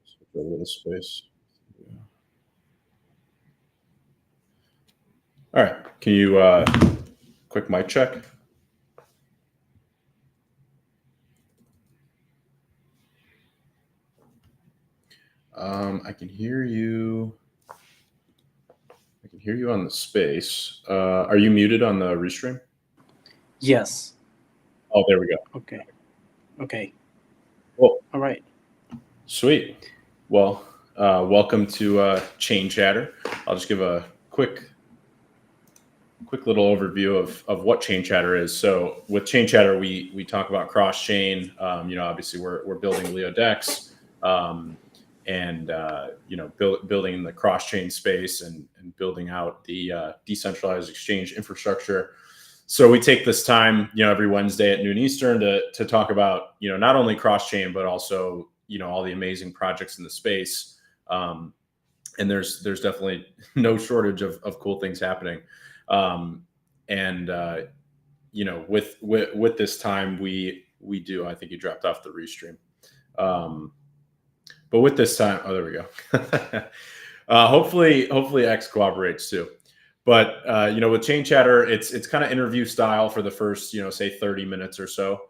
Switch over to the space. Yeah. All right. Can you quick mic check? I can hear you. I can hear you on the space. Are you muted on the restream? Yes. Oh, there we go. Okay. Cool. All right. Sweet. Well, welcome to Chain Chatter. I'll just give a quick little overview of what Chain Chatter is. So with Chain Chatter, we talk about cross chain. Obviously we're building Leo decks, and building the cross chain space and building out the decentralized exchange infrastructure. So we take this time, every Wednesday at noon Eastern to talk about, not only cross chain, but also, all the amazing projects in the space. And there's definitely no shortage of cool things happening. With this time we do, I think you dropped off the restream. But with this time, oh, there we go. Hopefully X cooperates too. But with Chain Chatter, it's kind of interview style for the first, say 30 minutes or so.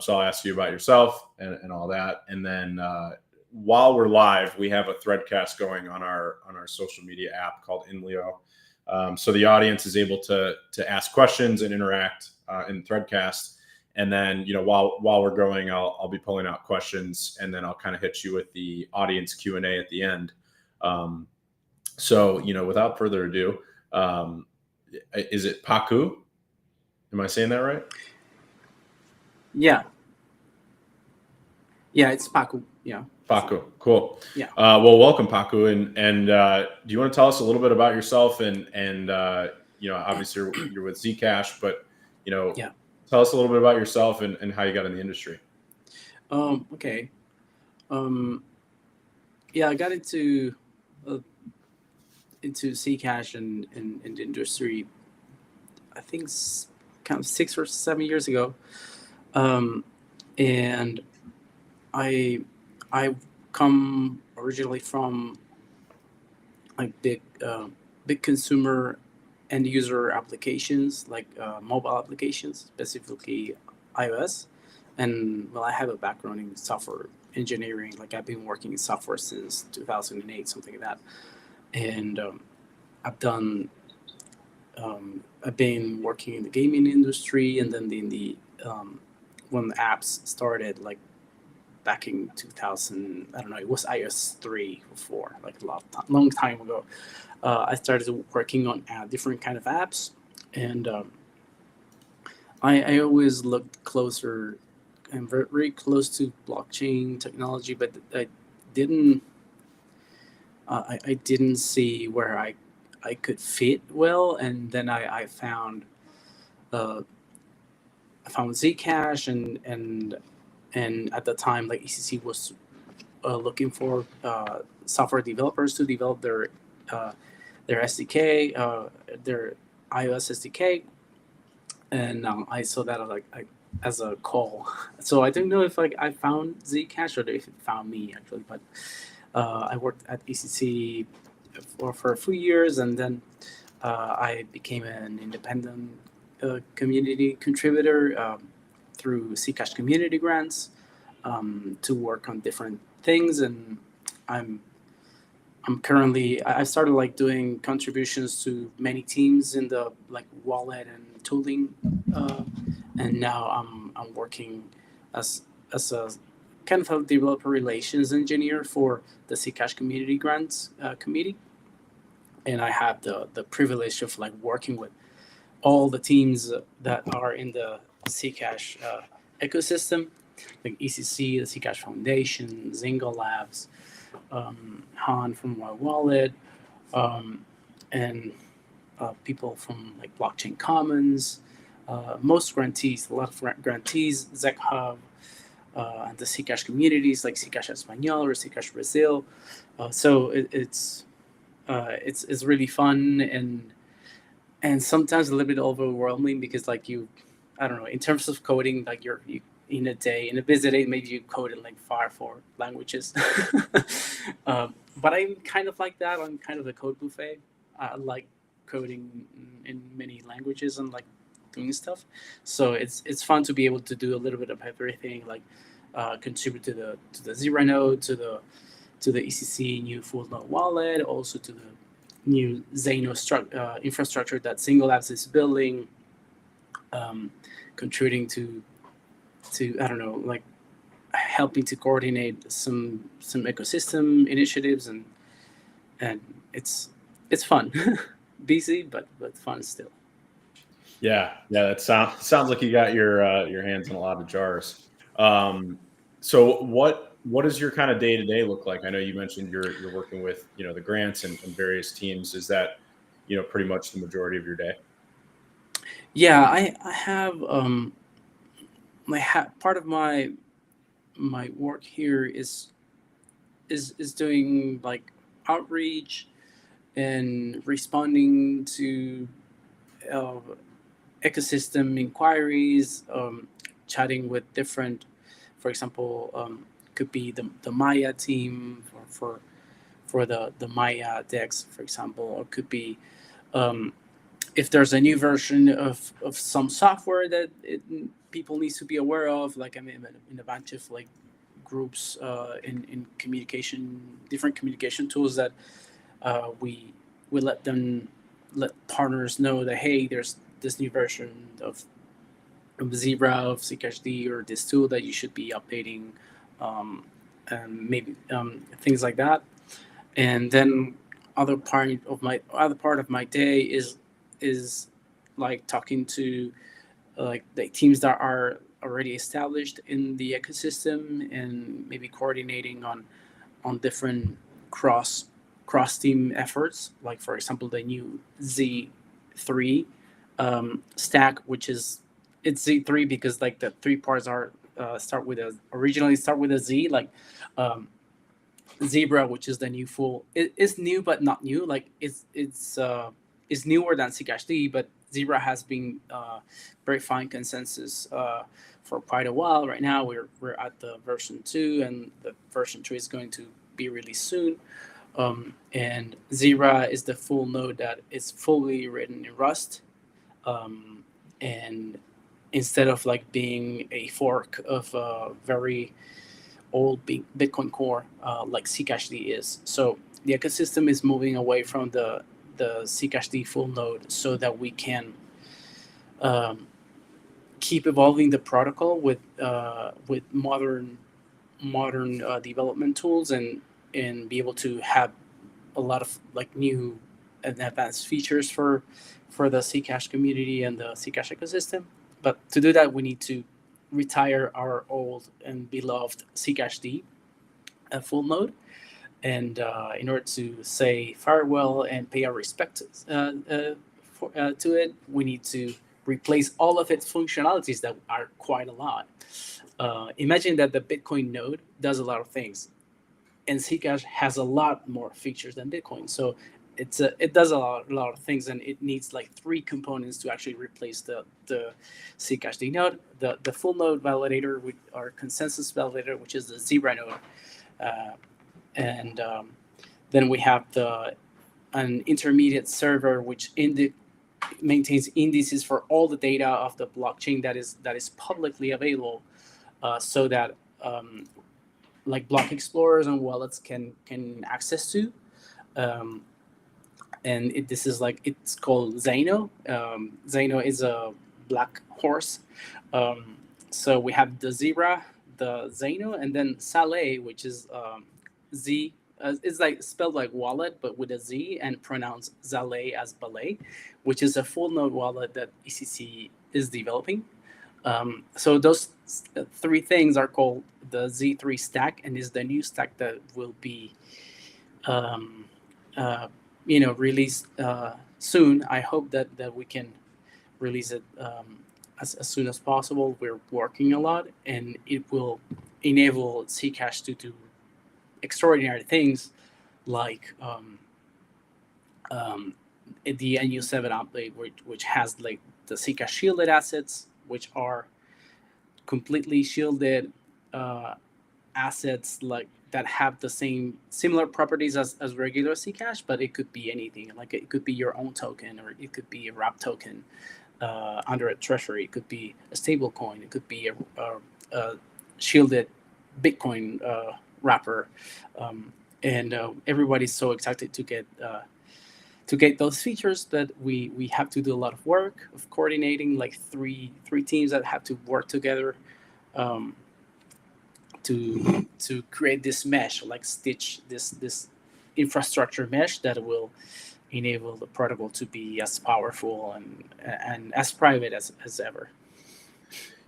So I'll ask you about yourself and all that, and then while we're live, we have a threadcast going on our social media app called InLeo. So the audience is able to ask questions and interact in threadcast. And then, while we're going, I'll be pulling out questions, and then I'll kind of hit you with the audience Q&A at the end. So, without further ado, is it Pacu? Am I saying that right? Yeah, it's Pacu. Yeah. Pacu, cool. Yeah. Well, welcome, Pacu, and do you want to tell us a little bit about yourself and obviously you're with Zcash, but Yeah. Tell us a little bit about yourself and how you got in the industry. Okay. I got into Zcash and in the industry, I think kind of 6 or 7 years ago. And I come originally from like big consumer end user applications, like mobile applications, specifically iOS. And I have a background in software engineering. Like I've been working in software since 2008, something like that. And I've been working in the gaming industry, and then in the when the apps started, like back in 2000, I don't know, it was iOS 3 or 4, like long time ago. I started working on different kind of apps, and I always looked closer and very, very close to blockchain technology, but I didn't see where I could fit well. And then I found Zcash, and at the time, like ECC was looking for software developers to develop their SDK, their iOS SDK, and I saw that as a call. So I don't know if I found Zcash or if it found me actually, but I worked at ECC for a few years, and then I became an independent community contributor through Zcash community grants to work on different things. And I'm currently, I started like doing contributions to many teams in the like wallet and tooling, and now I'm working as a kind of a developer relations engineer for the Zcash community grants committee. And I have the privilege of like working with all the teams that are in the Zcash ecosystem, like ECC, the Zcash Foundation, Zingo Labs, Han from My Wallet, and people from like Blockchain Commons, most grantees, a lot of grantees, ZEC Hub, and the Zcash communities like Zcash Espanol or Zcash Brazil. So it's really fun and sometimes a little bit overwhelming, because like I don't know, in terms of coding, like you in a day. In a busy day, maybe you code in like 5 or 4 languages. But I'm kind of like that. I'm kind of a code buffet. I like coding in many languages and like doing stuff. So it's fun to be able to do a little bit of everything, like contribute to the Zero node, to the ECC new full node wallet, also to the new Zeno infrastructure that Single Labs is building, um, contributing to I don't know, like helping to coordinate some ecosystem initiatives, and it's fun. Busy but fun still. Yeah, that sounds like you got your hands in a lot of jars. So what does your kind of day to day look like? I know you mentioned you're working with the grants and various teams. Is that pretty much the majority of your day? Yeah, I have part of my work here is doing like outreach and responding to uh, ecosystem inquiries, chatting with different, for example, could be the Maya team for the Maya decks, for example, or could be um, if there's a new version of some software that people needs to be aware of. Like I'm in a bunch of like groups in communication, different communication tools that we let partners know that hey, there's this new version of Zebra, of ZCashD, or this tool that you should be updating, um, and maybe things like that. And then other part of my day is like talking to like the teams that are already established in the ecosystem, and maybe coordinating on different cross cross team efforts, like for example the new Z3 stack, which is it's Z3 because like the three parts are start with a originally start with a Z, like um, Zebra, which is the new full. It's new but not new. Like it's newer than Zcashd, but Zebra has been verifying consensus for quite a while. Right now, we're at the version 2, and the version 3 is going to be released soon. And Zebra is the full node that is fully written in Rust, and instead of like being a fork of a very old Bitcoin core like Zcashd is. So the ecosystem is moving away from the Zcashd full node so that we can um, keep evolving the protocol with modern development tools, and be able to have a lot of like new and advanced features for the Zcash community and the Zcash ecosystem. But to do that, we need to retire our old and beloved Zcashd full node, and in order to say farewell and pay our respect to it, we need to replace all of its functionalities that are quite a lot. Imagine that the Bitcoin node does a lot of things, and Zcash has a lot more features than Bitcoin. So it does a lot of things, and it needs like 3 components to actually replace the Zcash node, the full node validator with our consensus validator, which is the Zebra node, uh, and then we have an intermediate server which maintains indices for all the data of the blockchain that is publicly available, so that like block explorers and wallets can access to. Um, and this is like it's called Zeno. Zeno is a black horse. Um, so we have the zebra, the Zeno, and then Saleh, which is Z. It's like spelled like wallet, but with a Z, and pronounced Zaleh as ballet, which is a full node wallet that ECC is developing. So those 3 things are called the Z3 stack, and is the new stack that will be, um, uh, released soon. I hope that we can release it as soon as possible. We're working a lot, and it will enable Zcash to do extraordinary things like um, the NU7 update, which has like the Zcash shielded assets, which are completely shielded assets like that have the same similar properties as regular Zcash, but it could be anything. Like it could be your own token, or it could be a wrap token under a treasury. It could be a stable coin. It could be a shielded Bitcoin wrapper, and everybody's so excited to get those features that we have to do a lot of work of coordinating, like three teams that have to work together to create this mesh, like stitch this infrastructure mesh that will enable the protocol to be as powerful and as private as ever.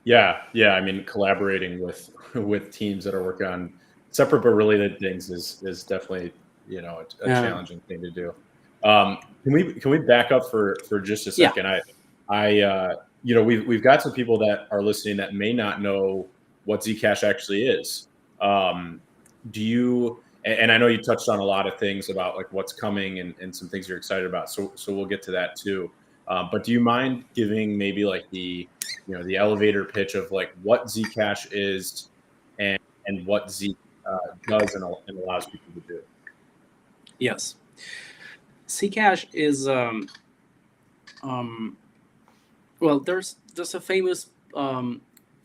Yeah, I mean, collaborating with teams that are working on separate but related things is definitely a challenging thing to do. Can we back up for just a second? We've got some people that are listening that may not know what Zcash actually is. Do you? And I know you touched on a lot of things about like what's coming and some things you're excited about. So we'll get to that too. But do you mind giving maybe like the elevator pitch of like what Zcash is and what Z does and allows people to do? Yes, Zcash is well, there's a famous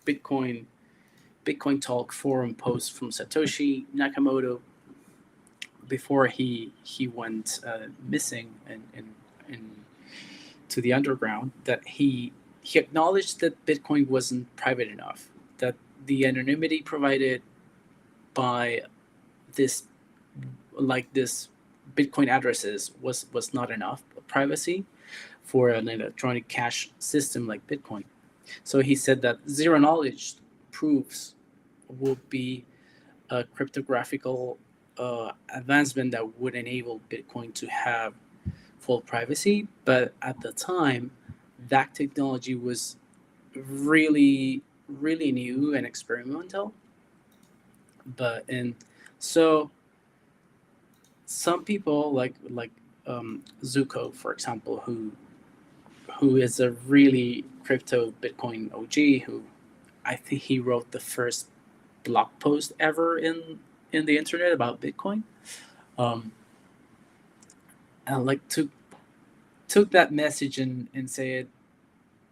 Bitcoin talk forum post from Satoshi Nakamoto before he went missing and to the underground, that he acknowledged that Bitcoin wasn't private enough, that the anonymity provided by this Bitcoin addresses was not enough privacy for an electronic cash system like Bitcoin. So he said that zero knowledge proofs will be a cryptographical advancement that would enable Bitcoin to have full privacy. But at the time, that technology was really, really new and experimental. So some people like Zuko, for example, who is a really crypto Bitcoin OG, who I think he wrote the first blog post ever in the internet about Bitcoin, and like took that message and said,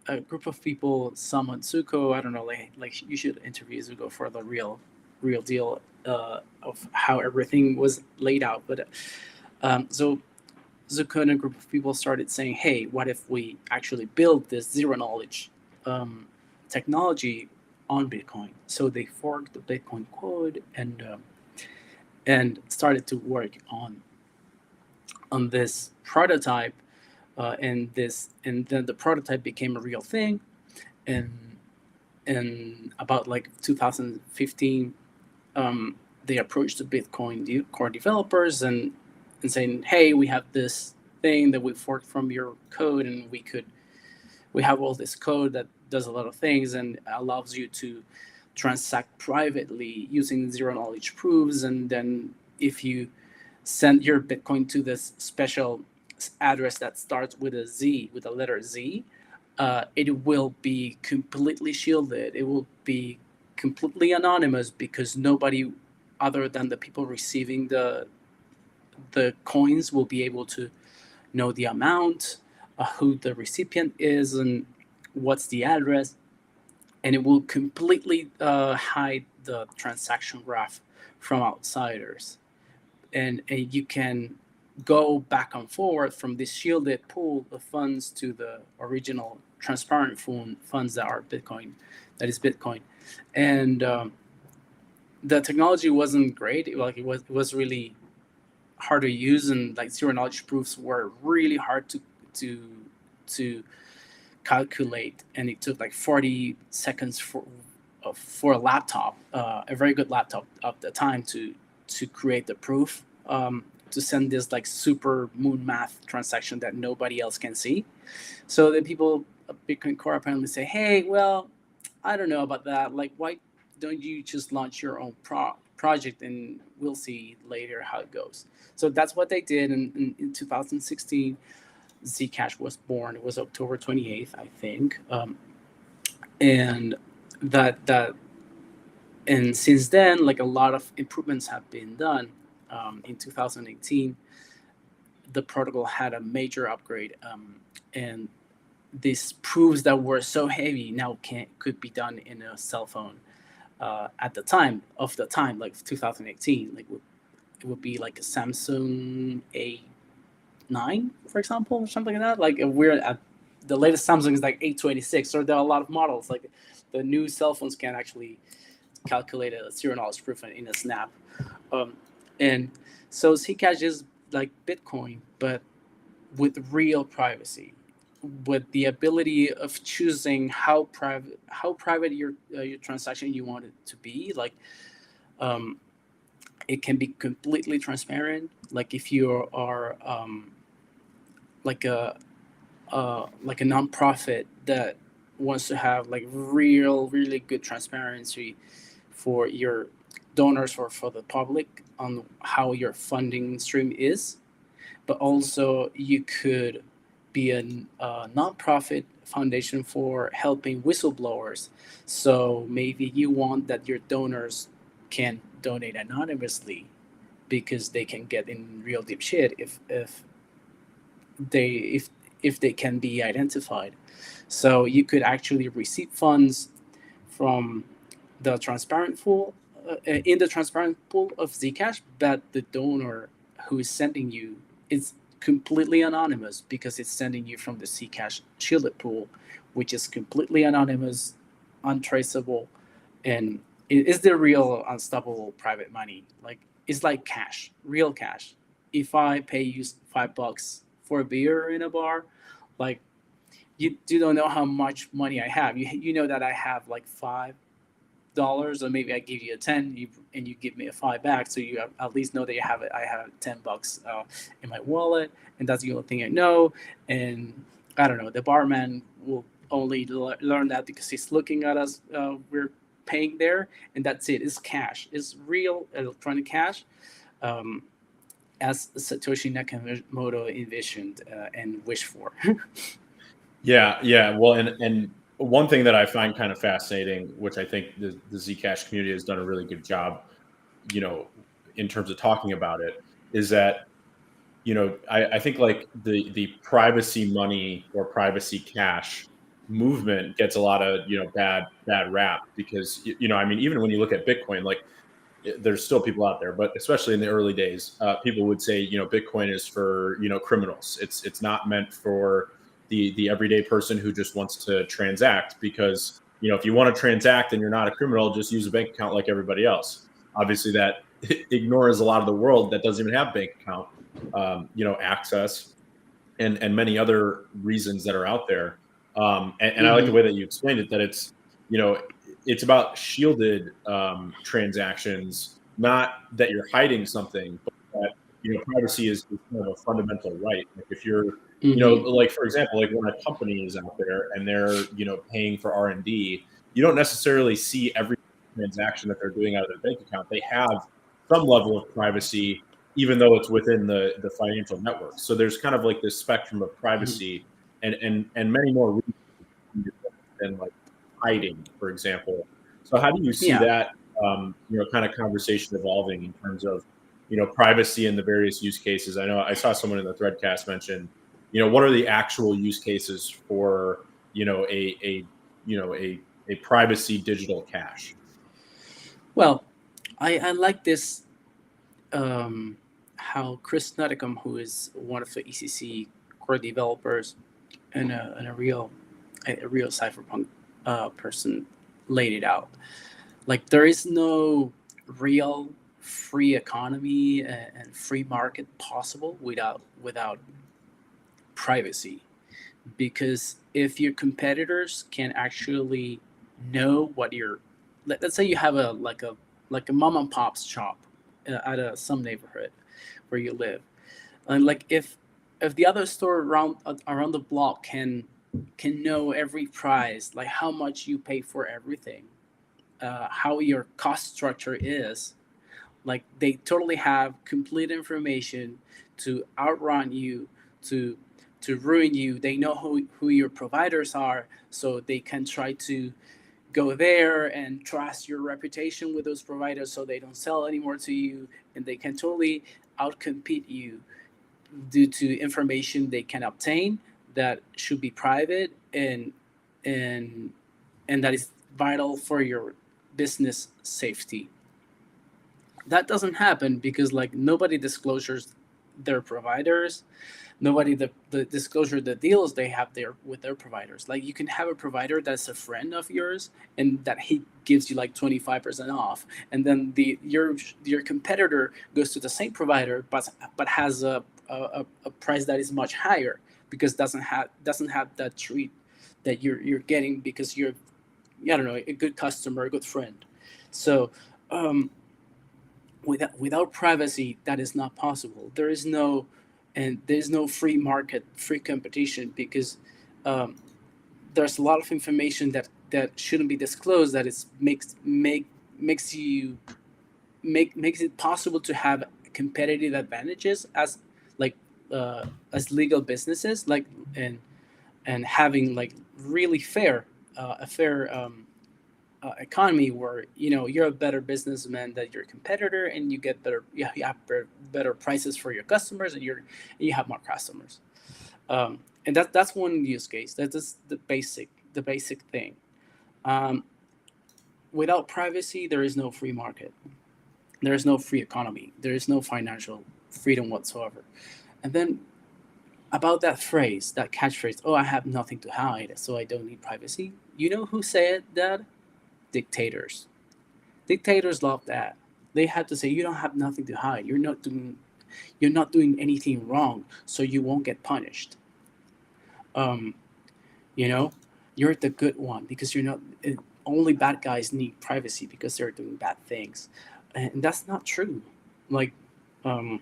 a group of people summoned Zuko. I don't know, like you should interview Zuko for the real deal of how everything was laid out. But so Zuko and a group of people started saying, hey, what if we actually build this zero knowledge technology on Bitcoin? So they forked the Bitcoin code and started to work on this prototype, and then the prototype became a real thing. And about like 2015, they approached the Bitcoin core developers and saying, hey, we have this thing that we forked from your code, and we have all this code that does a lot of things and allows you to transact privately using zero knowledge proofs. And then if you send your Bitcoin to this special address that starts with a letter Z, it will be completely shielded. It will be completely anonymous, because nobody other than the people receiving the coins will be able to know the amount, who the recipient is, and what's the address. And it will completely hide the transaction graph from outsiders. And you can go back and forth from this shielded pool of funds to the original transparent funds that are Bitcoin, that is Bitcoin. And the technology wasn't great. It was really hard to use, and like zero knowledge proofs were really hard to calculate, and it took like 40 seconds for a laptop, a very good laptop of the time, to create the proof, to send this like super moon math transaction that nobody else can see. So the people at Bitcoin Core apparently say, hey, well, I don't know about that. Like, why don't you just launch your own project, and we'll see later how it goes. So that's what they did. And in 2016, Zcash was born. It was October 28th, I think. And that and since then, like a lot of improvements have been done. In 2018, the protocol had a major upgrade, and this proves that we're so heavy now could be done in a cell phone. At the time of the time, like 2018, like it would be like a Samsung A9, for example, or something like that. Like we're at the latest Samsung is like A26. So there are a lot of models. Like the new cell phones can actually calculate a $0 proof in a snap. Um, and so Zcash is like Bitcoin, but with real privacy, with the ability of choosing how private your transaction you want it to be. Like um, it can be completely transparent. Like if you are like a nonprofit that wants to have like really good transparency for your donors or for the public on how your funding stream is, but also you could be a nonprofit foundation for helping whistleblowers. So maybe you want that your donors can donate anonymously because they can get in real deep shit they if if they can be identified. So you could actually receive funds from the transparent pool in the transparent pool of Zcash, but the donor who is sending you is completely anonymous because it's sending you from the Zcash shielded pool, which is completely anonymous, untraceable, and it is the real unstoppable private money. Like it's like cash, real cash. If I pay you $5 for a beer in a bar, like you don't know how much money I have. You know that I have like $5, or maybe I give you a 10, and you give me a 5 back, so you at least know that you have it. I have $10 in my wallet, and that's the only thing I know. And I don't know, the barman will only learn that because he's looking at us. We're paying there, and that's it. It's cash. It's real electronic cash. Um, as Satoshi Nakamoto envisioned and wished for. Yeah, yeah. Well, and one thing that I find kind of fascinating, which I think the Zcash community has done a really good job, you know, in terms of talking about it, is that I think like the privacy money or privacy cash movement gets a lot of bad rap because I mean even when you look at Bitcoin, like there's still people out there, but especially in the early days, people would say, Bitcoin is for, criminals. It's not meant for the everyday person who just wants to transact because, if you want to transact and you're not a criminal, just use a bank account like everybody else. Obviously, that ignores a lot of the world that doesn't even have bank account, access and many other reasons that are out there. And I like the Hmm. way that you explained it, that you know, it's about shielded transactions, not that you're hiding something, but that, privacy is kind of a fundamental right. Like if you're, Hmm. like for example, like when a company is out there and they're, paying for R&D, you don't necessarily see every transaction that they're doing out of their bank account. They have some level of privacy even though it's within the financial network. So there's kind of like this spectrum of Hmm. privacy and many more reasons than like hiding, for example. So how do you see Yeah. that kind of conversation evolving in terms of privacy and the various use cases? I know I saw someone in the threadcast mention, what are the actual use cases for a a privacy digital cash? Well, I like this how Chris Nutticum, who is one of the ECC core developers and a real cypherpunk person, laid it out. Like there is no real free economy and free market possible without privacy, because if your competitors can actually know what you're, let's say you have a mom and pop's shop at some neighborhood where you live, and like if the other store around the block can know every price, like how much you pay for everything, how your cost structure is, like they totally have complete information to outrun you, to ruin you. They know who your providers are, so they can try to go there and trust your reputation with those providers so they don't sell anymore to you, and they can totally outcompete you due to information they can obtain that should be private, and and that is vital for your business safety. That doesn't happen because like nobody discloses their providers, nobody the disclosure the deals they have there with their providers. Like you can have a provider that's a friend of yours and that he gives you like 25% off, and then your competitor goes to the same provider but has a price that is much higher because doesn't have that treat that you're getting because you're, I don't know, a good customer, a good friend. So um, without privacy, that is not possible. There's no free market, free competition, because um, there's a lot of information that shouldn't be disclosed, that is makes you makes it possible to have competitive advantages as like as legal businesses, like, and having like really fair a fair economy where you're a better businessman than your competitor, and you get better, you have better prices for your customers, and you have more customers. And that's one use case. That's just the basic thing. um, Without privacy, there is no free market, there is no free economy, there is no financial freedom whatsoever. And then about that phrase, that catchphrase, oh, I have nothing to hide, so I don't need privacy. You know who said that? Dictators. Dictators love that. They have to say you don't have nothing to hide. You're not doing anything wrong, so you won't get punished. Um, you know, you're the good one because you're not. Only bad guys need privacy because they're doing bad things, and that's not true. Like, um,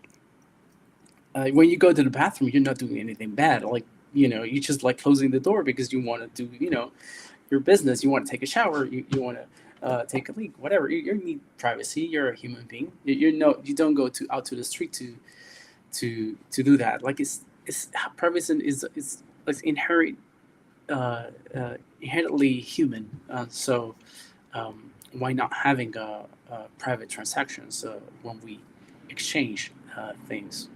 when you go to the bathroom, you're not doing anything bad. Like, you just like closing the door because you want to do, your business. You want to take a shower. You want to take a leak. Whatever. You need privacy. You're a human being. You don't go out to the street to do that. Like it's privacy is like inherently human. So why not having private transactions when we exchange things?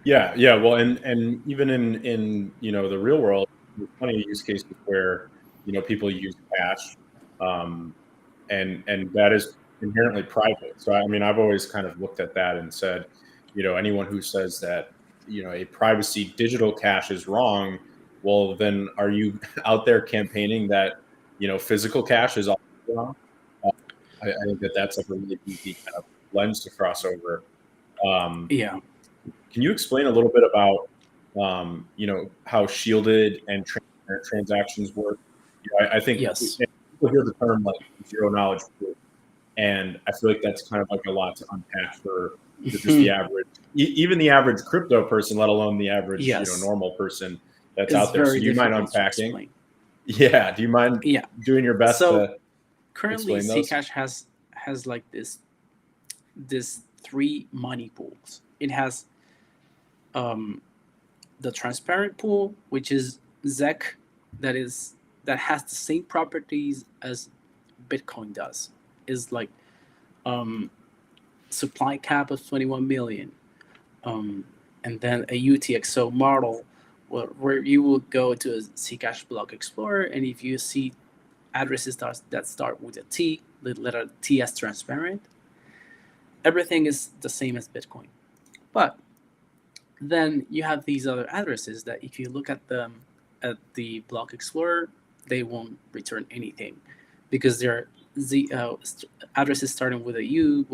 Yeah, yeah. Well, and even in the real world, there's plenty of use cases where people use cash, um, and that is inherently private. So I mean, I've always kind of looked at that and said, anyone who says that a privacy digital cash is wrong, well, then are you out there campaigning that physical cash is also wrong? Uh, I think that that's like a really easy kind of lens to cross over. Um, Yeah. can you explain a little bit about, how shielded and transparent transactions work? I think Yes. people hear the term like zero knowledge proof, and I feel like that's kind of like a lot to unpack for just the average, even the average crypto person, let alone the average, Yes. normal person that's It's out there. So very do you mind difficult to unpacking? explain. Yeah. Do you mind Yeah. doing your best So to currently, explain those? Zcash has like this three money pools. It has um, the transparent pool, which is ZEC, that has the same properties as Bitcoin does. Is like um, supply cap of 21 million, um, and then a UTXO model where you will go to a Zcash block explorer, and if you see addresses that start with a T, the letter T as transparent, everything is the same as Bitcoin. But then you have these other addresses that if you look at them at the block explorer, they won't return anything because they're addresses starting with a U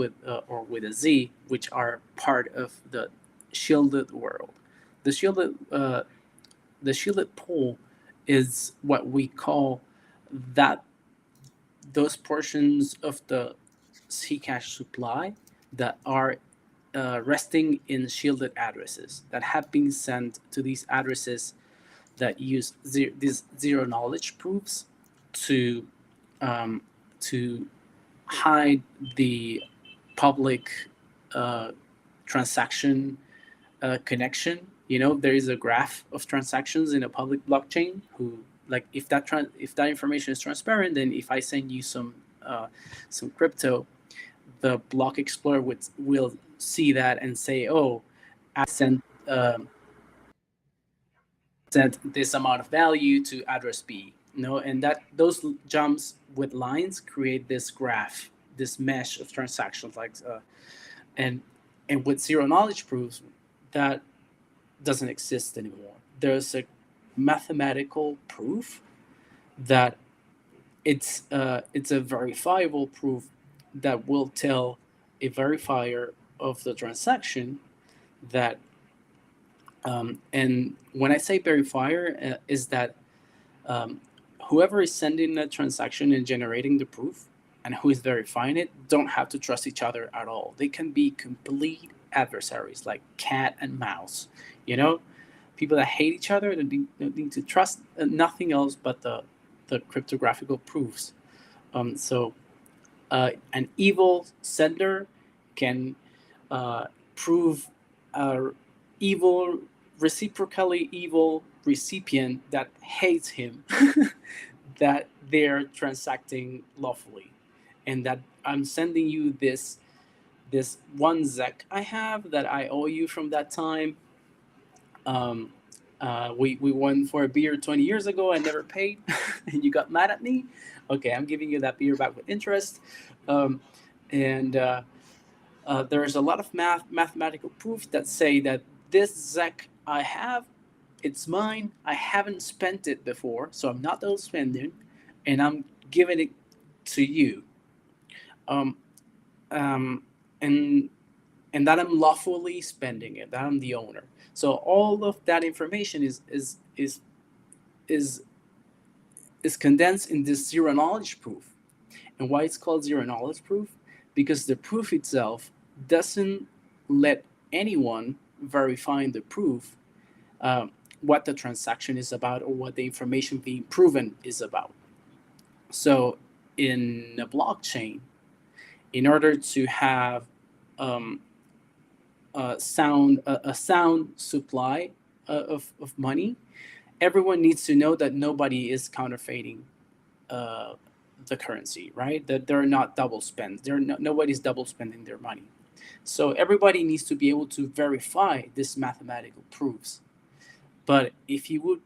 or with a Z, which are part of the shielded world. The shielded uh, the shielded pool is what we call that those portions of the Zcash supply that are resting in shielded addresses that have been sent to these addresses that use these zero knowledge proofs to um, to hide the public uh, transaction connection. There is a graph of transactions in a public blockchain who like if that information is transparent, then if I send you some crypto, the block explorer will see that and say, oh, I sent this amount of value to address B. And that those jumps with lines create this graph, this mesh of transactions, and and with zero knowledge proofs, that doesn't exist anymore. There's a mathematical proof that it's a verifiable proof that will tell a verifier of the transaction that and when I say verifier, is that um, whoever is sending the transaction and generating the proof and who is verifying it don't have to trust each other at all. They can be complete adversaries, like cat and mouse. You know, people that hate each other don't need to trust nothing else but the cryptographical proofs. So an evil sender can prove a evil, reciprocally evil recipient that hates him that they're transacting lawfully, and that I'm sending you this one ZEC I have that I owe you from that time. Um, we went for a beer 20 years ago. I never paid, and you got mad at me. Okay, I'm giving you that beer back with interest. Um, and There's a lot of mathematical proofs that say that this ZEC I have, it's mine. I haven't spent it before, so I'm not outspending, and I'm giving it to you. Um, um, and and that I'm lawfully spending it. That I'm the owner. So all of that information is is condensed in this zero knowledge proof. And why it's called zero knowledge proof? Because the proof itself doesn't let anyone verifying the proof what the transaction is about or what the information being proven is about. So in a blockchain, in order to have um, a sound supply of money, everyone needs to know that nobody is counterfeiting uh, the currency, right? That they're not double spent. Nobody's double spending their money. So everybody needs to be able to verify this mathematical proofs. But if you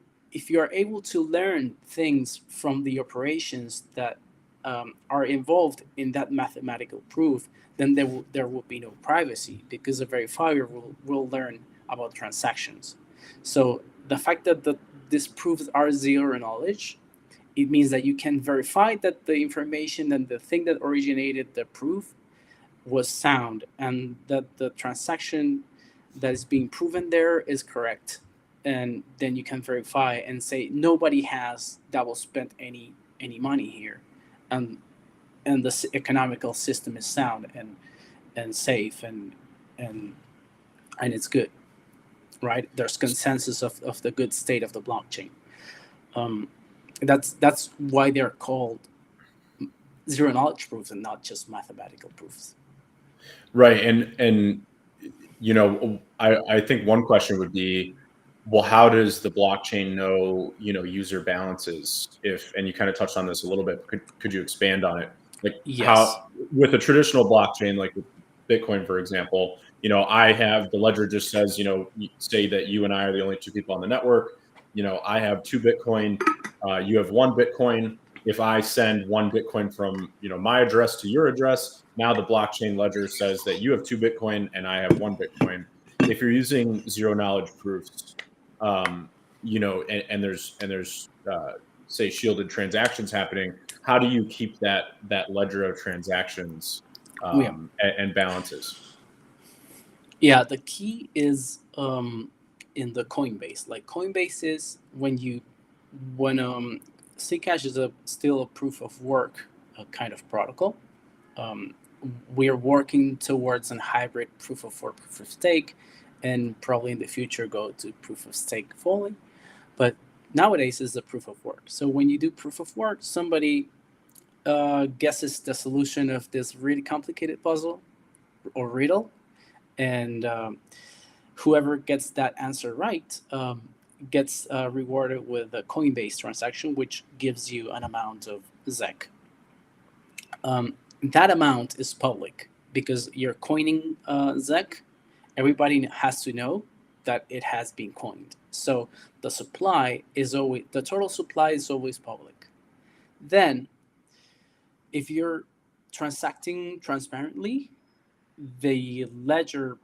are able to learn things from the operations that are involved in that mathematical proof, then there will be no privacy because the verifier will learn about transactions. So the fact that these proofs are zero knowledge, it means that you can verify that the information and the thing that originated the proof was sound and that the transaction that is being proven there is correct. And then you can verify and say nobody has double spent any money here, and the economical system is sound and safe and and it's good, right? There's consensus of the good state of the blockchain. Um, that's why they're called zero knowledge proofs and not just mathematical proofs. Right. And I think one question would be, well, how does the blockchain know, user balances? And you kind of touched on this a little bit. Could you expand on it? Like Yes. how with a traditional blockchain, like with Bitcoin, for example, I have the ledger just says, say that you and I are the only two people on the network. I have 2 Bitcoin. You have 1 Bitcoin. If I send 1 Bitcoin from, my address to your address, now the blockchain ledger says that you have 2 Bitcoin and I have 1 Bitcoin. If you're using zero knowledge proofs, and there's say shielded transactions happening, how do you keep that ledger of transactions Yeah. and balances? Yeah, the key is in the Coinbase. Like Coinbase is when Zcash is still a proof of work kind of protocol. Um, we're working towards a hybrid proof of work, proof of stake, and probably in the future go to proof of stake fully. But nowadays is the proof of work. So when you do proof of work, somebody guesses the solution of this really complicated puzzle or riddle, and whoever gets that answer right gets rewarded with a Coinbase transaction, which gives you an amount of ZEC. That amount is public because you're coining ZEC. Everybody has to know that it has been coined. So the total supply is always public. Then, if you're transacting transparently, the ledger,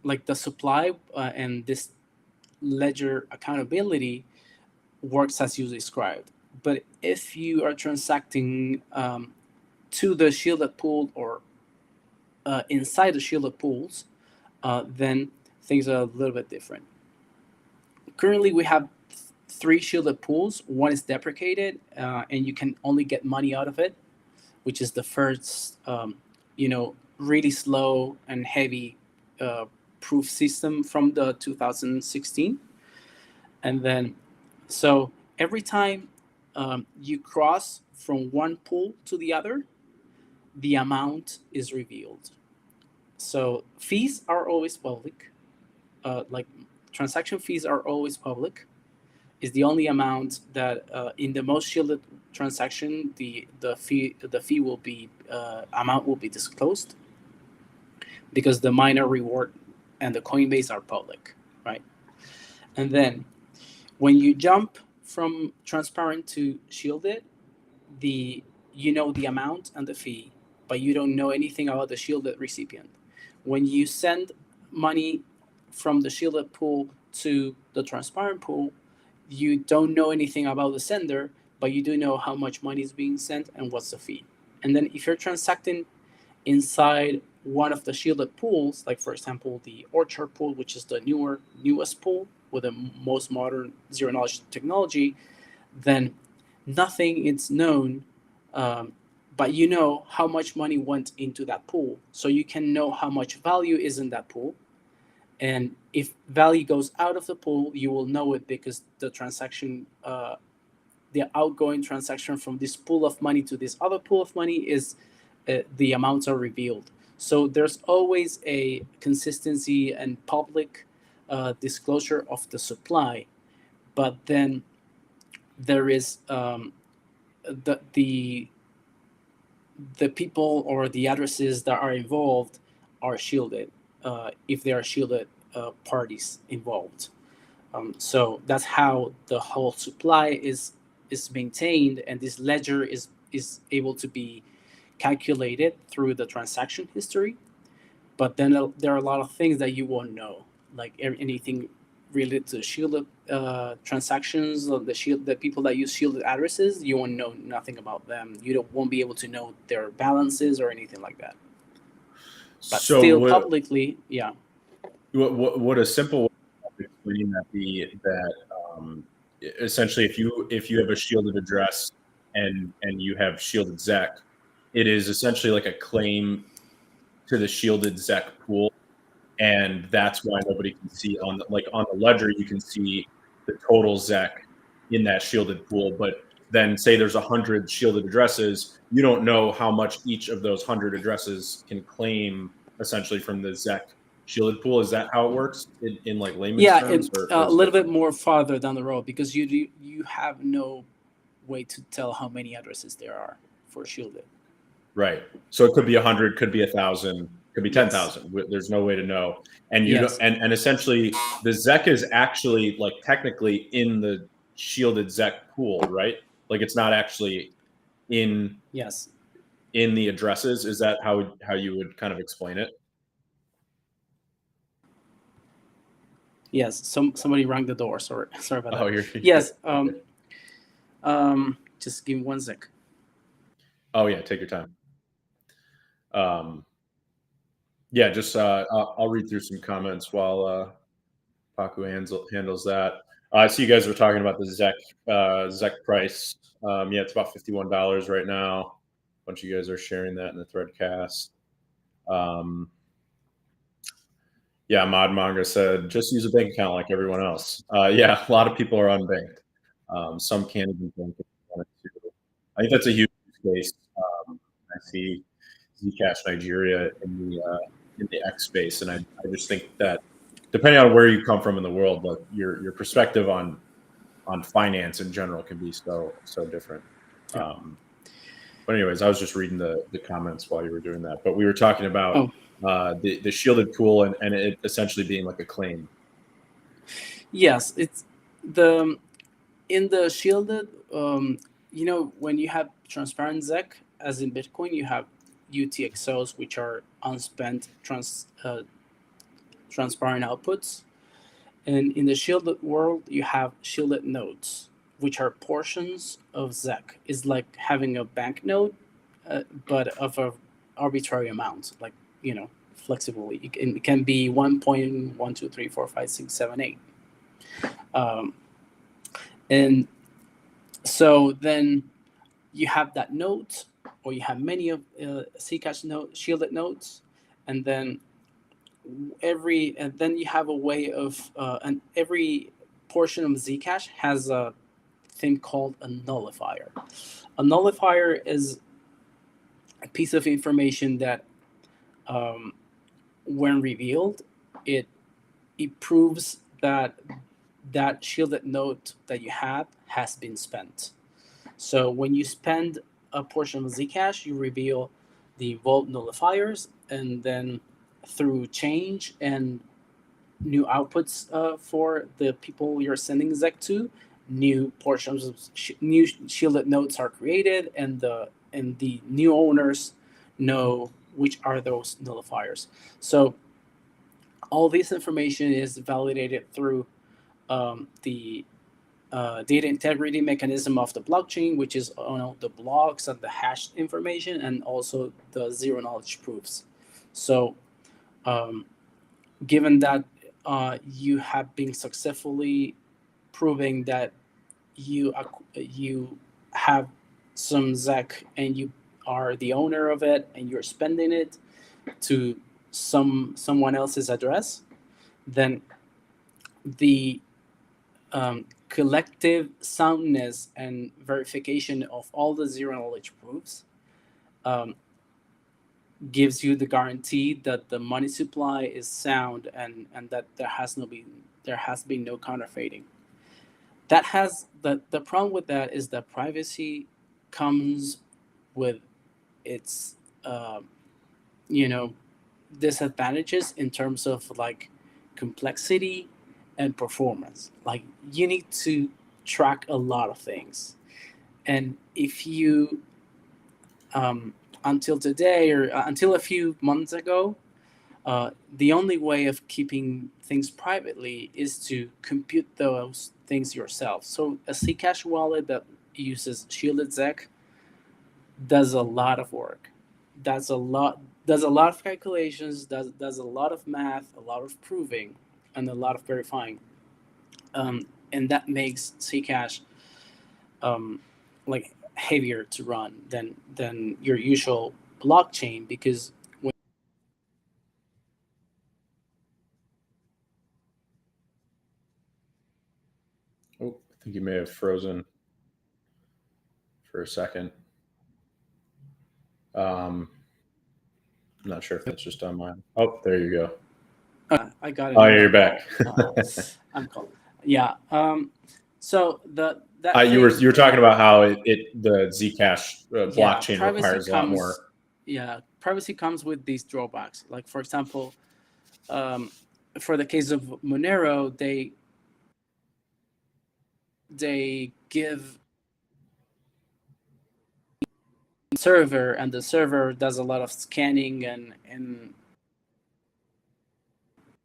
like the supply and this ledger accountability works as you described. But if you are transacting to the shielded pool or inside the shielded pools, then things are a little bit different. Currently, we have 3 shielded pools. One is deprecated, and you can only get money out of it, which is the first, really slow and heavy proof system from the 2016. And then, so every time you cross from one pool to the other, the amount is revealed. So fees are always public. Like transaction fees are always public. Is the only amount that in the most shielded transaction, the fee will be amount will be disclosed because the miner reward and the Coinbase are public, right? And then when you jump from transparent to shielded, the amount and the fee, but you don't know anything about the shielded recipient. When you send money from the shielded pool to the transparent pool, you don't know anything about the sender, but you do know how much money is being sent and what's the fee. And then if you're transacting inside one of the shielded pools, like for example the Orchard pool, which is the newest pool with the most modern zero knowledge technology, then nothing is known, but you know how much money went into that pool, so you can know how much value is in that pool. And if value goes out of the pool, you will know it because the transaction, the outgoing transaction from this pool of money to this other pool of money is the amounts are revealed. So there's always a consistency and public disclosure of the supply, but then there is the people or the addresses that are involved are shielded if there are shielded parties involved. So that's how the whole supply is maintained, and this ledger is able to be calculated through the transaction history. But then there are a lot of things that you won't know, like anything related to shielded transactions, or the people that use shielded addresses. You won't know nothing about them. Won't be able to know their balances or anything like that. But So still, publicly, yeah. What a simple way of explaining that be that essentially if you have a shielded address and you have shielded ZEC, it is essentially like a claim to the shielded ZEC pool, and that's why nobody can see on the ledger. You can see the total ZEC in that shielded pool, but then say there's 100 shielded addresses, you don't know how much each of those 100 addresses can claim essentially from the ZEC shielded pool. Is that how it works in like layman's terms? Or a little bit more farther down the road, because you have no way to tell how many addresses there are for shielded. Right. So it could be 100, could be 1,000, could be 10,000. Yes. There's no way to know. And and essentially the ZEC is actually like technically in the shielded ZEC pool, right? Like it's not actually in in the addresses. Is that how you would kind of explain it? Yes. Somebody rang the door. Sorry about that. You're yes. Just give me 1 sec. Oh yeah, take your time. Yeah, just I'll read through some comments while Pacu handles that. I see you guys were talking about the ZEC price. Yeah, it's about $51 right now. A bunch of you guys are sharing that in the threadcast. Yeah, Mod Manga said just use a bank account like everyone else. Yeah, a lot of people are unbanked. Some can't even bank if they wanted to. I think that's a huge case. I see Zcash Nigeria in the X space, and I just think that depending on where you come from in the world, but your perspective on finance in general can be so different. Yeah. But anyways, I was just reading the comments while you were doing that. But we were talking about the shielded pool and it essentially being like a claim. Yes, it's the in the shielded. When you have transparent ZEC, as in Bitcoin, you have UTXOs, which are unspent transparent outputs. And in the shielded world, you have shielded nodes, which are portions of ZEC. It's like having a banknote, but of a arbitrary amount, like flexible. It can be 1.1234567 8. And so then you have that node, or you have many of Zcash shielded nodes, and then then you have a way of and every portion of Zcash has a thing called a nullifier. A nullifier is a piece of information that, when revealed, it proves that shielded node that you have has been spent. So when you spend a portion of Zcash, you reveal the vault nullifiers, and then through change and new outputs for the people you're sending ZEC to, new portions of new shielded nodes are created, and the new owners know which are those nullifiers. So all this information is validated through the data integrity mechanism of the blockchain, which is the blocks and the hashed information, and also the zero knowledge proofs. So given that you have been successfully proving that you have some ZEC and you are the owner of it and you're spending it to someone else's address, then the collective soundness and verification of all the zero knowledge proofs gives you the guarantee that the money supply is sound, and that there has been no counterfeiting. That has the problem with that is that privacy comes with its disadvantages in terms of like complexity and performance. Like, you need to track a lot of things, and if you until today, or until a few months ago, the only way of keeping things privately is to compute those things yourself. So a Zcash wallet that uses shielded ZEC does a lot of work. Does a lot of calculations. Does a lot of math, a lot of proving, and a lot of verifying. And that makes Zcash like heavier to run than your usual blockchain, because Oh, I think you may have frozen for a second. I'm not sure if that's just on mine. Oh, there you go. I got it. Oh, you're back. I'm calling. Yeah. So that you were talking about how the Zcash blockchain requires a lot more. Yeah, privacy comes with these drawbacks. Like, for example, for the case of Monero, they give server, and the server does a lot of scanning and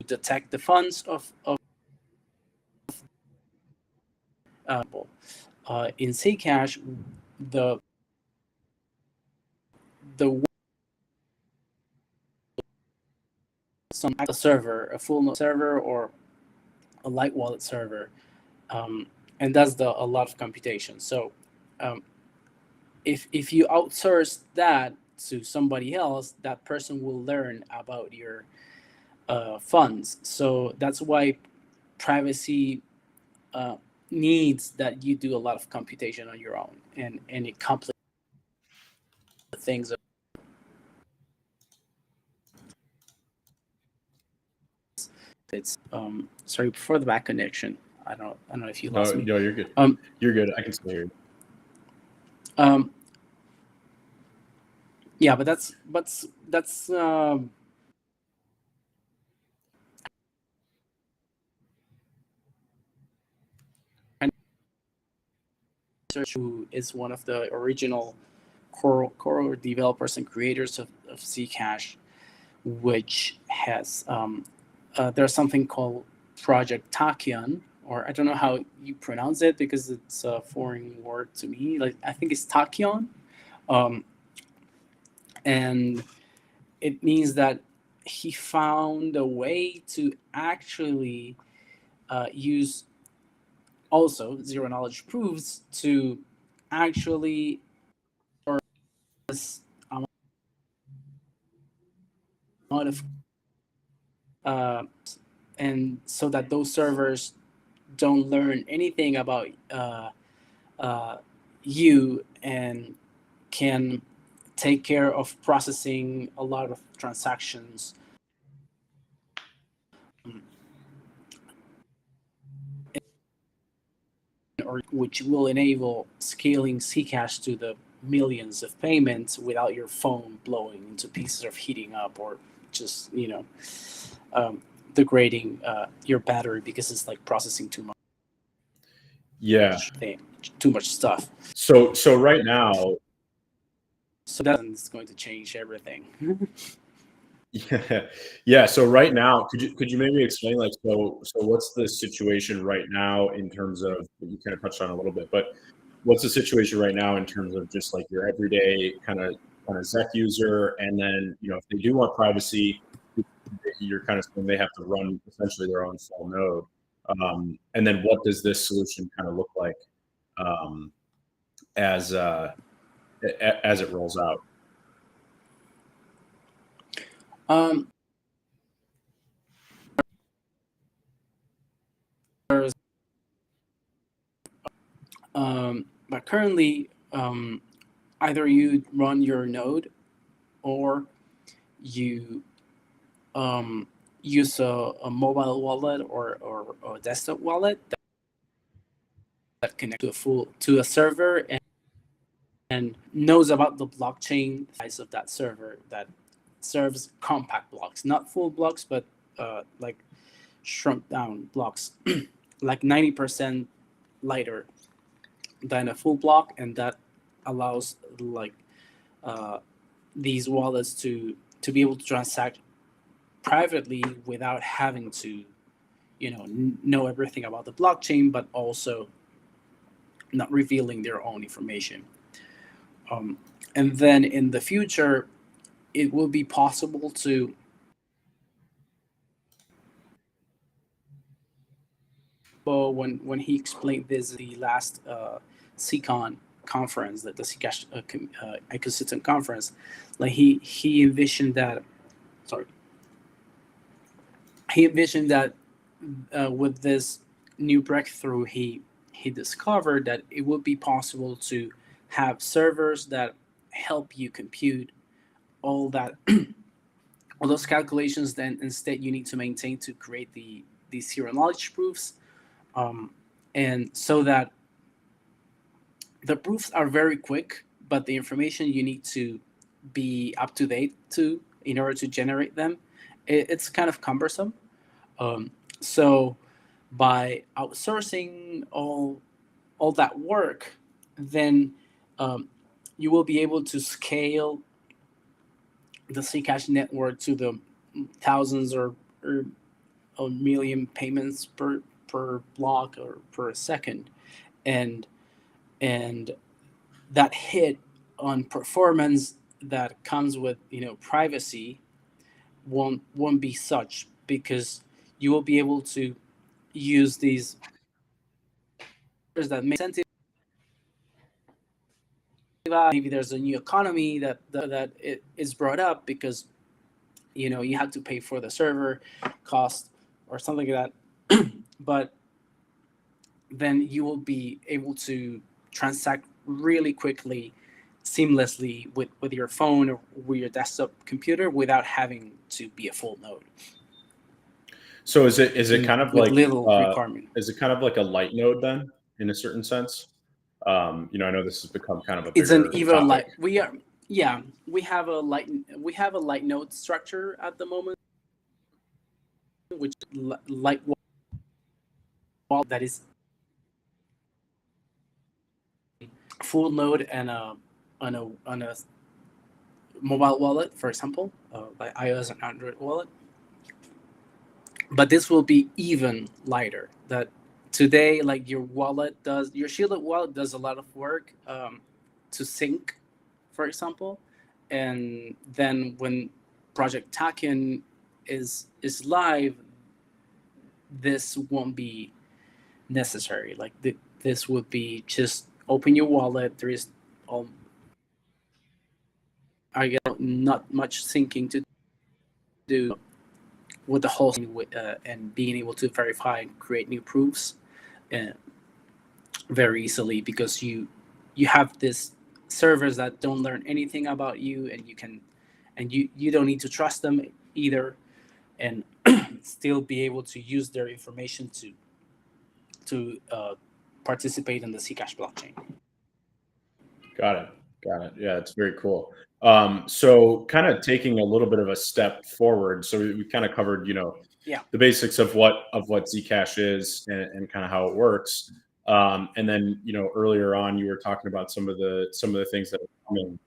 detect the funds of in Zcash, the a server, a full node server, or a light wallet server, and does a lot of computation. So if you outsource that to somebody else, that person will learn about your funds. So that's why privacy needs that you do a lot of computation on your own, and it complicates things. It's sorry for the bad connection. I don't know if you No, lost me. no, you're good. Um, You're good. I can still hear you. um, yeah, but that's who is one of the original core developers and creators of Zcash, which has there's something called Project Tachyon, or I don't know how you pronounce it because it's a foreign word to me. Like I think it's Tachyon, um, and it means that he found a way to actually use also zero knowledge proofs to actually this amount of uh, and so that those servers don't learn anything about uh, you and can take care of processing a lot of transactions, or which will enable scaling Zcash to the millions of payments without your phone blowing into pieces or heating up or just um, degrading your battery because it's like processing Yeah. too much stuff. So right now, So that's going to change everything. yeah, yeah. So right now, could you maybe explain like so what's the situation right now in terms of you kind of touched on a little bit, but what's the situation right now in terms of just like your everyday kind of ZEC user, and then if they do want privacy, you're kind of saying they have to run essentially their own full node, and then what does this solution kind of look like um, as as it rolls out? um, there's, but currently, either you run your node or you use a mobile wallet or a desktop wallet that connects to a server and knows about the blockchain size of that server that serves compact blocks, not full blocks, but like shrunk down blocks, like 90% lighter than a full block, and that allows like uh, these wallets to be able to transact privately without having to know everything about the blockchain, but also not revealing their own information. Um, and then in the future, it will be possible to, well, when he explained this the last CCon conference, that the Zcash ecosystem conference, like he envisioned that, sorry, he envisioned that with this new breakthrough, he discovered that it would be possible to have servers that help you compute all that all those calculations. Then instead you need to maintain to create these zero knowledge proofs, um, and so that the proofs are very quick, but the information you need to be up to date to in order to generate them, it's kind of cumbersome. So by outsourcing all that work, then um, you will be able to scale the Zcash network to the thousands or a million payments per block or per second, and and that hit on performance that comes with privacy won't be such, because you will be able to use these that make sense. Maybe there's a new economy that it is brought up because you have to pay for the server cost or something like that, but then you will be able to transact really quickly, seamlessly with your phone or with your desktop computer without having to be a full node. So is it kind of with like little requirement. is it kind of like a light node then, in a certain sense? I know this has become kind of a It's an bigger even topic. light. We are Yeah. We have a light node structure at the moment, which light wallet that is full node and on a mobile wallet, for example, like iOS and Android wallet. But this will be even lighter. That today, like your shielded wallet does a lot of work to sync, for example, and then when Project Taken is live, this won't be necessary. Like this would be just open your wallet. There is, um, I guess, not much syncing to do with the whole thing, and being able to verify and create new proofs uh, very easily, because you have this servers that don't learn anything about you, and you don't need to trust them either, and still be able to use their information to participate in the Zcash blockchain. Got it. Got it. Yeah, it's very cool. So kind of taking a little bit of a step forward. So we kind of covered, Yeah. the basics of what Zcash is and kind of how it works. And then, earlier on you were talking about some of the things that are coming.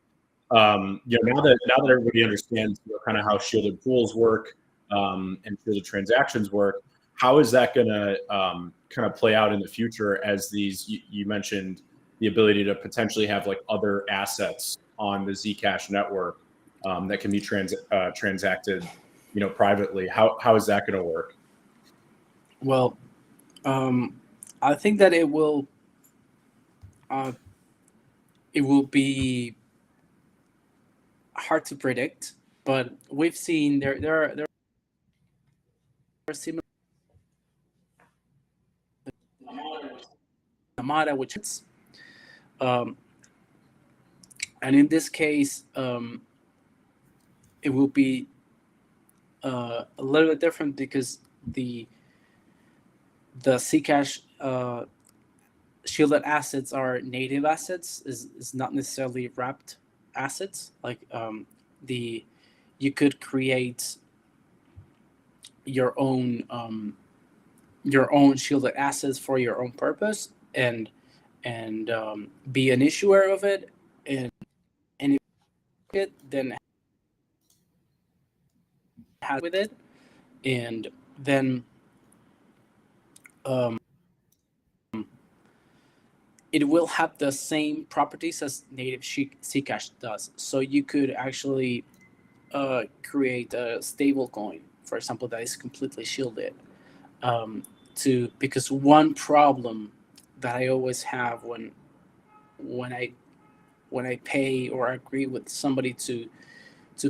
Now that everybody understands, kind of how shielded pools work, and shielded transactions work, how is that going to kind of play out in the future as you mentioned the ability to potentially have like other assets on the Zcash network that can be transacted, privately. How is that going to work? Well, um, I think that uh, it will be hard to predict, but we've seen there are similar Amada, which is, um, and in this case, it will be a little bit different, because the Zcash shielded assets are native assets, is not necessarily wrapped assets. Like the you could create your own shielded assets for your own purpose, and be an issuer of it, and if it then has with it, and then um, it will have the same properties as native Zcash does. So you could actually create a stable coin, for example, that is completely shielded. Because one problem that I always have when I when I pay or agree with somebody to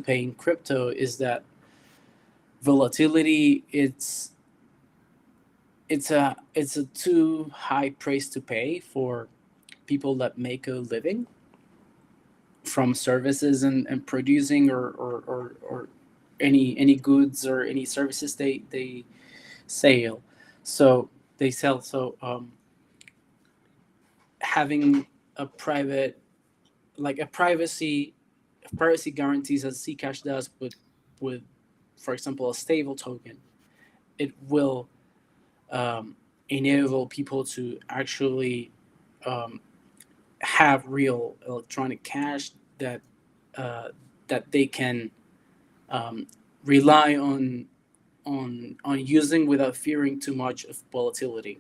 pay in crypto is that volatility, it's a too high price to pay for people that make a living from services and producing, or any goods or any services they sell. So they sell. So having a private, like a privacy guarantees, as Zcash does with, for example, a stable token, it will enable people to actually um, have real electronic cash uh, that they can um, rely on using without fearing too much of volatility.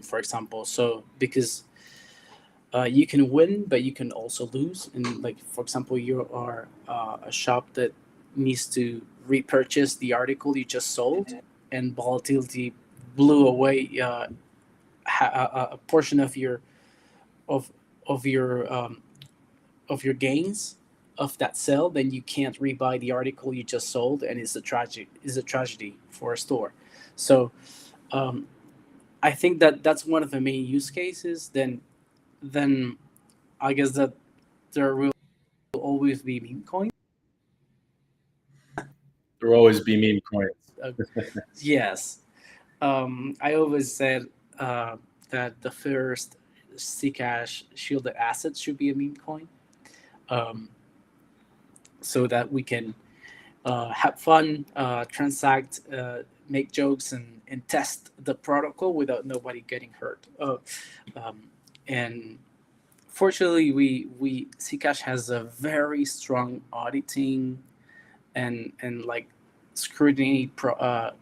For example, so because you can win, but you can also lose. And like, for example, you are a shop that needs to repurchase the article you just sold, and volatility blew away a portion of of your um, of your gains of that sale. Then you can't rebuy the article you just sold, and it's a tragedy. Is a tragedy for a store. So um, I think that that's one of the main use cases. Then I guess that there will always be meme coins. There will always be meme coins. Yes. I always said that the first Zcash shielded asset should be a meme coin, um, so that we can have fun, transact, make jokes, and test the protocol without nobody getting hurt. And fortunately, we Zcash has a very strong auditing and like scrutiny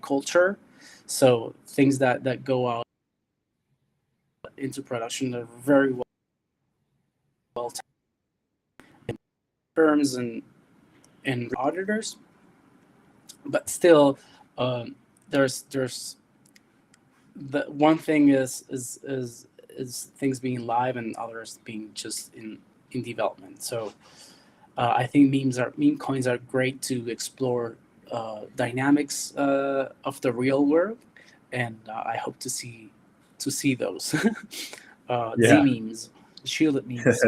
culture. So things that go out into production are very well firms and auditors, but still, there's the one thing is things being live and others being just in development. So I think meme coins are great to explore dynamics of the real world, and I hope to see those Z Yeah. memes, shielded memes.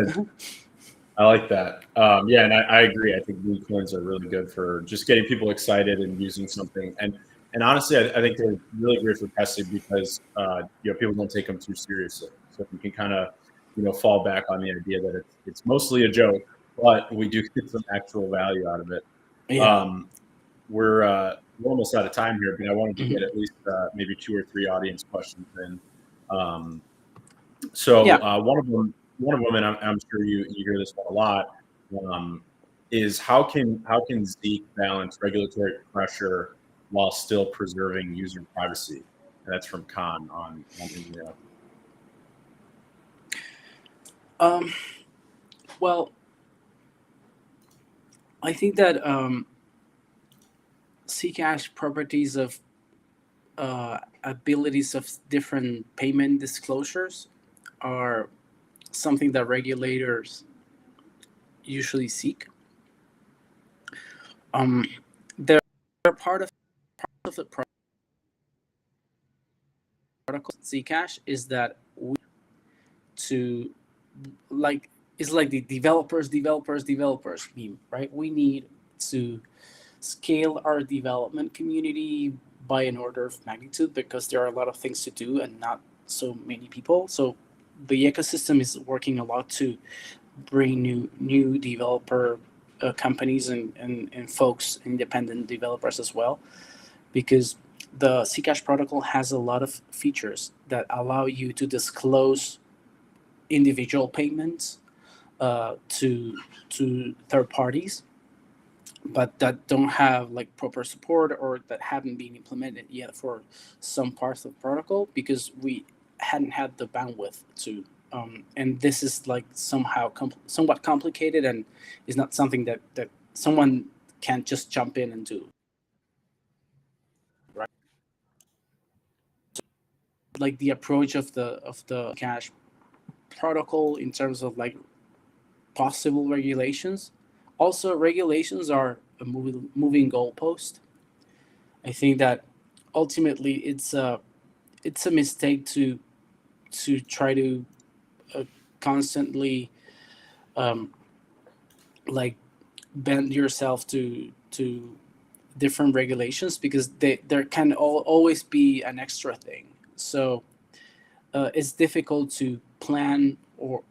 I like that. Yeah, and I agree. I think meme coins are really good for just getting people excited and using something. And honestly, I think they're really great for testing because people don't take them too seriously. So if you can kind of fall back on the idea that it's mostly a joke, but we do get some actual value out of it. Yeah. Um, we're almost out of time here, but I wanted to Mhm. get at least maybe 2 or 3 audience questions in. Um, so Yeah. one of them, and I'm sure you hear this one a lot, um, is how can Zeke balance regulatory pressure while still preserving user privacy? And that's from Khan on Vimeo. Um, well, I think that Zcash properties of abilities of different payment disclosures are something that regulators usually seek. Um, they're part of the protocol Zcash is that we to like it's like the developers meme, right? We need to scale our development community by an order of magnitude because there are a lot of things to do and not so many people. So the ecosystem is working a lot to bring new developer companies and folks, independent developers as well, because the Zcash protocol has a lot of features that allow you to disclose individual payments to third parties, but that don't have like proper support or that haven't been implemented yet for some parts of the protocol because we hadn't had the bandwidth to. And this is like somehow somewhat complicated and is not something that someone can just jump in and do. Right? Like the approach of the cash protocol in terms of like possible regulations. Also, regulations are a moving goalpost. I think that ultimately it's a mistake to try to uh, constantly um, like bend yourself to different regulations because there can always be an extra thing. So it's difficult to plan or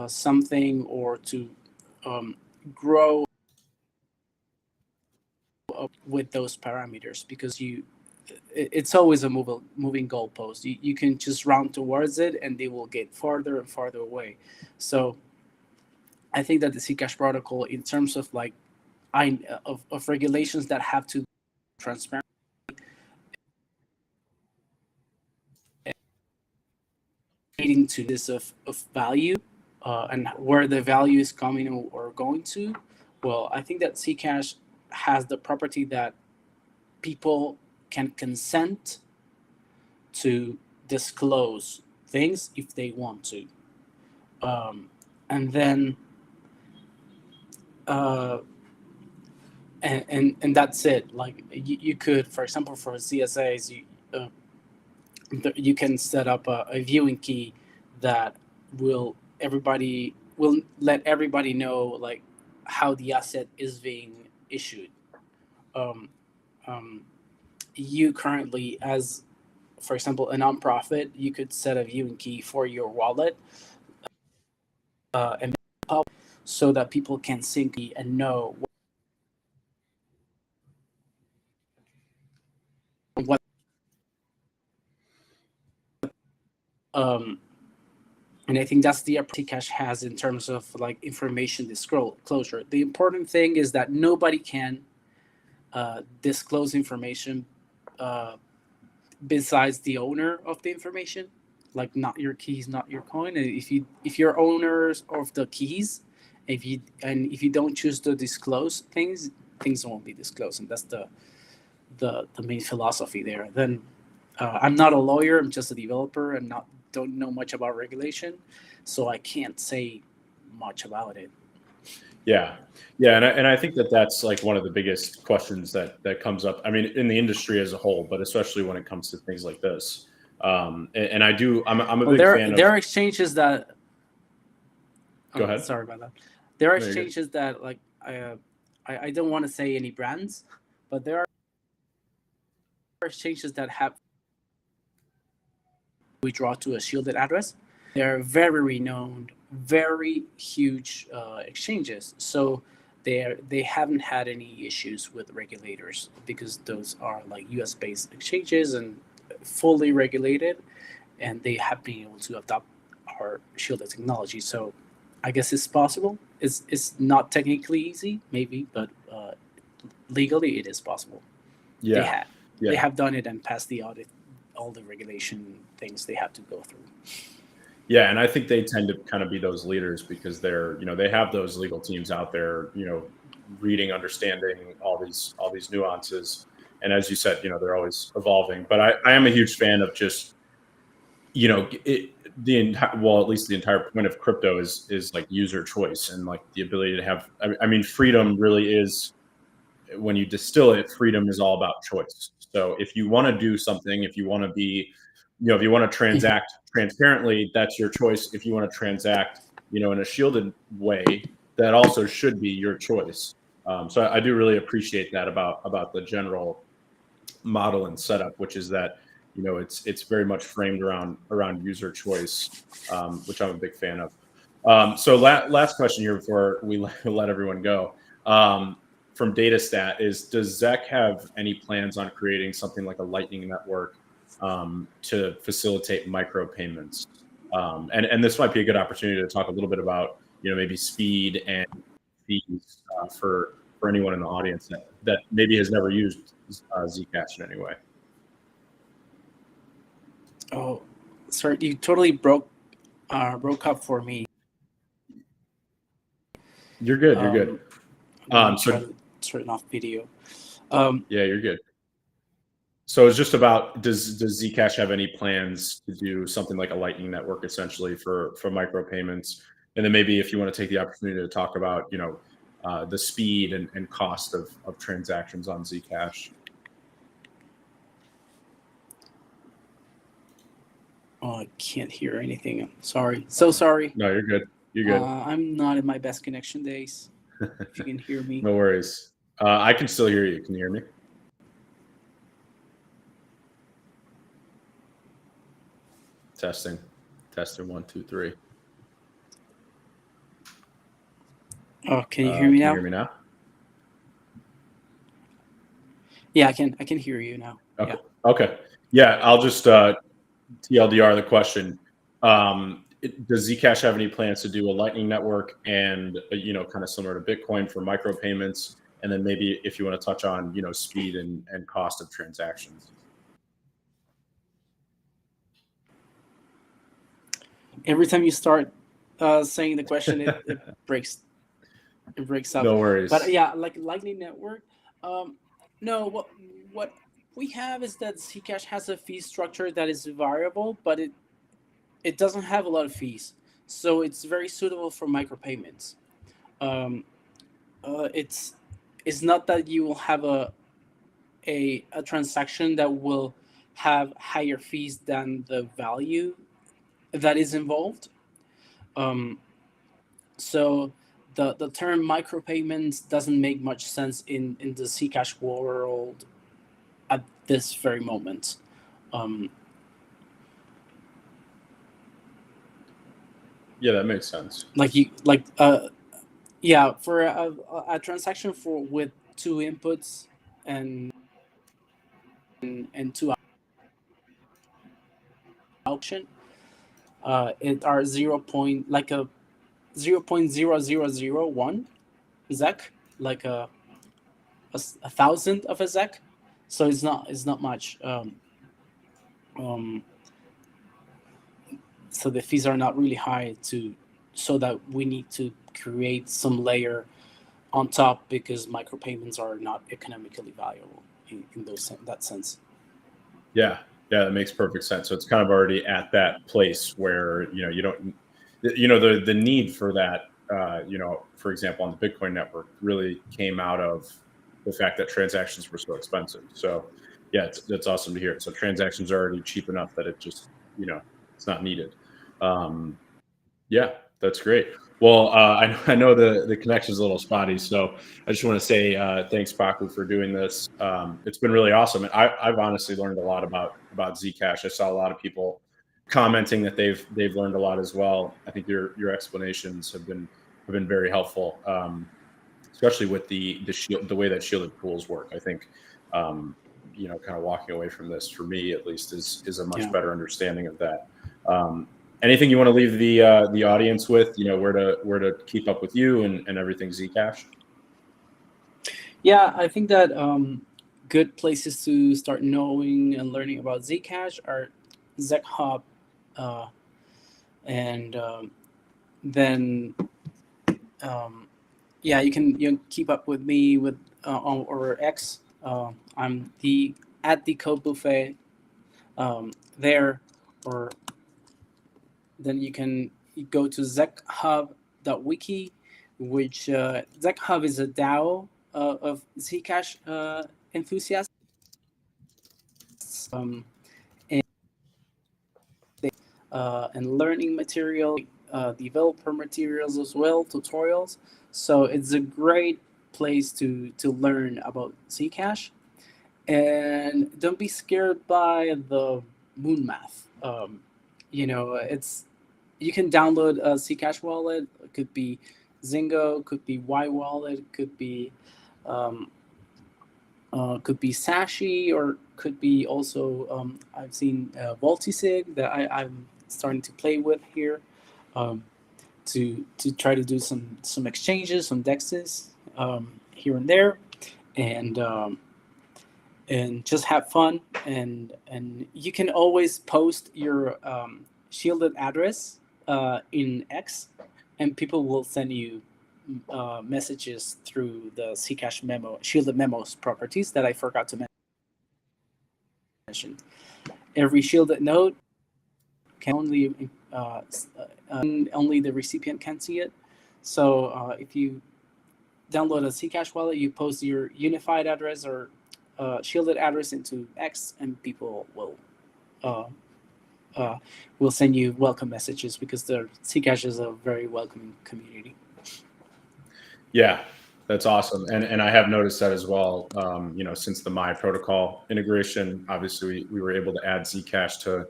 something or to grow up with those parameters because it's always a moving goalpost. You can just round towards it and they will get farther and farther away. So I think that the Zcash protocol, in terms of like of regulations that have to be transparent leading to this of value and where the value is coming or going to, well, I think that Zcash has the property that people can consent to disclose things if they want to. Um, and then uh, and that's it. Like you could, for example, for CSAs, you can set up a viewing key that will let everybody know like how the asset is being issued. Um, um, you currently, as for example, a nonprofit, you could set a viewing key for your wallet and so that people can sync and know what and I think that's the approach Zcash has in terms of like information disclosure. The important thing is that nobody can disclose information besides the owner of the information, like not your keys, not your coin. And if you're owners of the keys, if you don't choose to disclose things, things won't be disclosed, and that's the main philosophy there. Then I'm not a lawyer. I'm just a developer. and don't know much about regulation, so I can't say much about it. Yeah, and I think that's like one of the biggest questions that comes up. I mean, in the industry as a whole, but especially when it comes to things like this. And I'm a big fan of. There are exchanges that. Go ahead. Sorry about that. There are exchanges that like I don't want to say any brands, but there are exchanges that have withdraw to a shielded address. They're very renowned, very huge exchanges. So they haven't had any issues with regulators because those are like US based exchanges and fully regulated, and they have been able to adopt our shielded technology. So I guess it's possible. It's not technically easy, maybe, but legally it is possible. Yeah. They have done it and passed the audit, all the regulation things they have to go through. Yeah, and I think they tend to kind of be those leaders because they have those legal teams out there, reading, understanding all these nuances. And as you said, they're always evolving. But I am a huge fan of just, at least the entire point of crypto is like user choice and like the ability to have. I mean, freedom really is, when you distill it, freedom is all about choice. So if you want to do something, if you want to be, if you want to transact transparently, that's your choice. If you want to transact, in a shielded way, that also should be your choice. So I do really appreciate that about the general model and setup, which is that, it's very much framed around user choice, which I'm a big fan of. So last question here before we let everyone go. From DataStat is, does ZEC have any plans on creating something like a Lightning Network to facilitate micropayments? And this might be a good opportunity to talk a little bit about, maybe speed and fees for anyone in the audience that maybe has never used Zcash in any way. Oh, sorry, you totally broke up for me. You're good. You're good. So turn off video. Yeah, you're good. So it's just about, does Zcash have any plans to do something like a Lightning Network essentially for micropayments? And then maybe if you want to take the opportunity to talk about, the speed and cost of transactions on Zcash. Oh, I can't hear anything. Sorry. So sorry. No, you're good. You're good. I'm not in my best connection days. If you can hear me. No worries. I can still hear you. Can you hear me? Testing. 1, 2, 3. Oh, can you hear me now? Can you hear me now? Yeah, I can hear you now. Okay. Yeah. Okay. Yeah, I'll just TLDR the question. Does Zcash have any plans to do a Lightning Network and, kind of similar to Bitcoin for micropayments? And then maybe if you want to touch on, speed and cost of transactions. Every time you start saying the question, it breaks up. No worries. But yeah, like Lightning Network. No, what we have is that Zcash has a fee structure that is variable, but it doesn't have a lot of fees, so it's very suitable for micropayments. It's not that you will have a transaction that will have higher fees than the value that is involved. So the term micropayments doesn't make much sense in the Zcash world at this very moment. Yeah, that makes sense. Yeah, for a transaction for with two inputs and two option, it are 0.0001 ZEC, like a thousandth of a ZEC. So it's not much. So the fees are not really high so that we need to create some layer on top, because micropayments are not economically valuable in that sense. Yeah, that makes perfect sense. So it's kind of already at that place where you don't, the need for that. For example, on the Bitcoin network, really came out of the fact that transactions were so expensive. So yeah, that's awesome to hear. So transactions are already cheap enough that it just it's not needed. Yeah, that's great. Well, I know the connection is a little spotty, so I just want to say thanks, Pacu, for doing this. It's been really awesome, and I've honestly learned a lot about Zcash. I saw a lot of people commenting that they've learned a lot as well. I think your explanations have been very helpful, especially with the way that shielded pools work. I think kind of walking away from this, for me at least, is a much better understanding of that. Anything you want to leave the audience with? Where to keep up with you and everything Zcash? Yeah, I think that good places to start knowing and learning about Zcash are ZEC Hub, and then you can keep up with me with on or X. I'm at the Code Buffet there, or then you can go to zekhub.wiki, which ZEC Hub is a DAO of Zcash enthusiasts, and learning material, developer materials as well, tutorials. So it's a great place to learn about Zcash, and don't be scared by the moon math. You can download a Zcash wallet. It could be Zingo, could be Y Wallet, could be Sashi, or could be also I've seen Voltisig that I'm starting to play with here, to try to do some exchanges, some dexes here and there, and just have fun. And you can always post your shielded address in X, and people will send you messages through the Zcash shielded memos properties that I forgot to mention. Every shielded node can only the recipient can see it. So if you download a Zcash wallet, you post your unified address or shielded address into X, and people will send you welcome messages, because the Zcash is a very welcoming community. Yeah, that's awesome, and I have noticed that as well. Since the My Protocol integration, obviously we were able to add Zcash to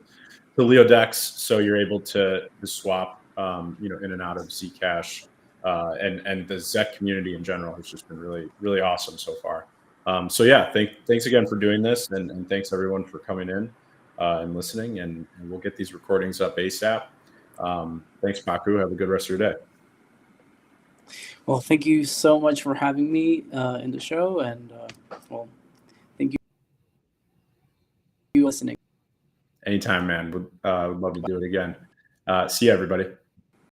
LeoDex, so you're able to swap in and out of Zcash, and the ZEC community in general has just been really, really awesome so far. So yeah, thanks again for doing this, and thanks everyone for coming in and listening, and we'll get these recordings up ASAP. Thanks, Pacu. Have a good rest of your day. Well, thank you so much for having me in the show, and thank you for listening. Anytime, man. Would love to do it again. See you, everybody.